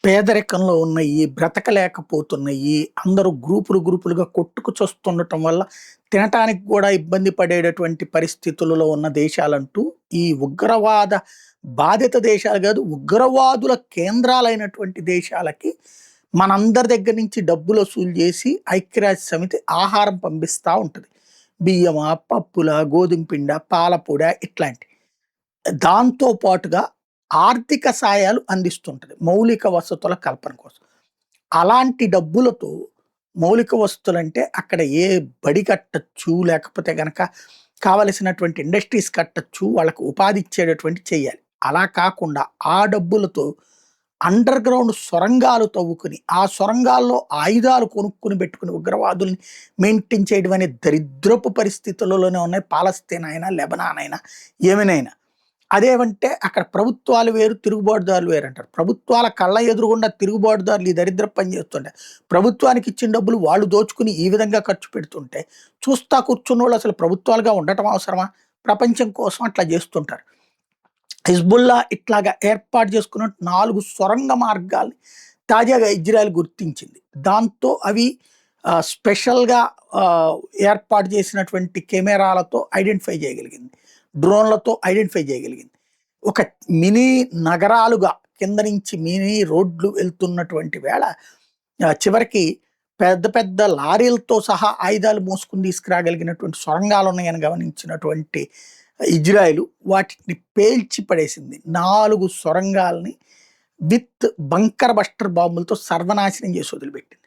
పేదరికంలో ఉన్నయి, బ్రతకలేకపోతున్నయి, అందరూ గ్రూపులుగా కొట్టుకు చస్తుండటం వల్ల తినటానికి గూడా ఇబ్బంది పడేటటువంటి పరిస్థితులలో ఉన్న దేశాలంటూ ఈ ఉగ్రవాద బాధిత దేశాలు గాదు, ఉగ్రవాదుల కేంద్రాలైనటువంటి దేశాలకి మనందరి దగ్గర నుంచి డబ్బులు వసూలు జేసి ఐక్యరాజ్య సమితి ఆహారం పంపిస్తా ఉంటది. బియ్యమా, పప్పులా, గోధుమ పిండా, పాల పొడా ఇట్లాంటియి. దాంతో పాటుగా ఆర్థిక సాయాలు అందిస్తుంటది. మౌలిక వసతుల కల్పన కోసం. అలాంటి డబ్బులతో మౌలిక వసతులంటే అక్కడ ఏ బడి కట్టొచ్చు, లేకపోతే గనక కావలసినటువంటి ఇండస్ట్రీస్ కట్టొచ్చు, వాళ్ళకి ఉపాధి ఇచ్చేటటువంటి చెయ్యాలి. అలా కాకుండా ఆ డబ్బులతో అండర్ గ్రౌండ్ సొరంగాలు తవ్వుకుని, ఆ సొరంగాల్లో ఆయుధాలు కొనుక్కొని పెట్టుకుని ఉగ్రవాదుల్ని మెయింటైన్ చేయడం అనే దరిద్రపు పరిస్థితులలోనే ఉన్నాయి. పాలస్తీన్ అయినా, లెబనాన్ అయినా, యెమెనైనా. అదేమంటే అక్కడ ప్రభుత్వాలు వేరు, తిరుగుబాటుదారులు వేరంటారు. ప్రభుత్వాల కళ్ళ ఎదురుగుండా తిరుగుబాటుదారులు ఈ దరిద్రపు పని చేస్తుంటే, ప్రభుత్వానికి ఇచ్చిన డబ్బులు వాళ్ళు దోచుకుని ఈ విధంగా ఖర్చు పెడుతుంటే, చూస్తా కూర్చున్నోళ్ళు అసలు ప్రభుత్వాలుగా ఉండటం అవసరమా? ప్రపంచం కోసం అట్లా చేస్తుంటారు. హిజ్బుల్లా ఇట్లాగా ఏర్పాటు చేసుకున్న 4 సొరంగ మార్గాల్ని తాజాగా ఇజ్రాయెల్ గుర్తించింది. దాంతో అవి స్పెషల్‌గా ఏర్పాటు చేసినటువంటి కెమెరాలతో ఐడెంటిఫై చేయగలిగింది. డ్రోన్‌లతో ఐడెంటిఫై చేయగలిగింది. ఒక మినీ నగరాలుగా కింద నుంచి మినీ రోడ్లు వెళ్తున్నటువంటి వేళ చివరికి పెద్ద పెద్ద లారీలతో సహా ఆయుధాలు మోసుకొని తీసుకురాగలిగినటువంటి సొరంగాలున్నాయని గమనించినటువంటి ఇజ్రాయెలు వాటిని పేల్చి పడేసింది. 4 సొరంగాల్ని విత్ బంకర్ బస్టర్ బాంబులతో సర్వనాశనం చేసి వదిలిపెట్టింది.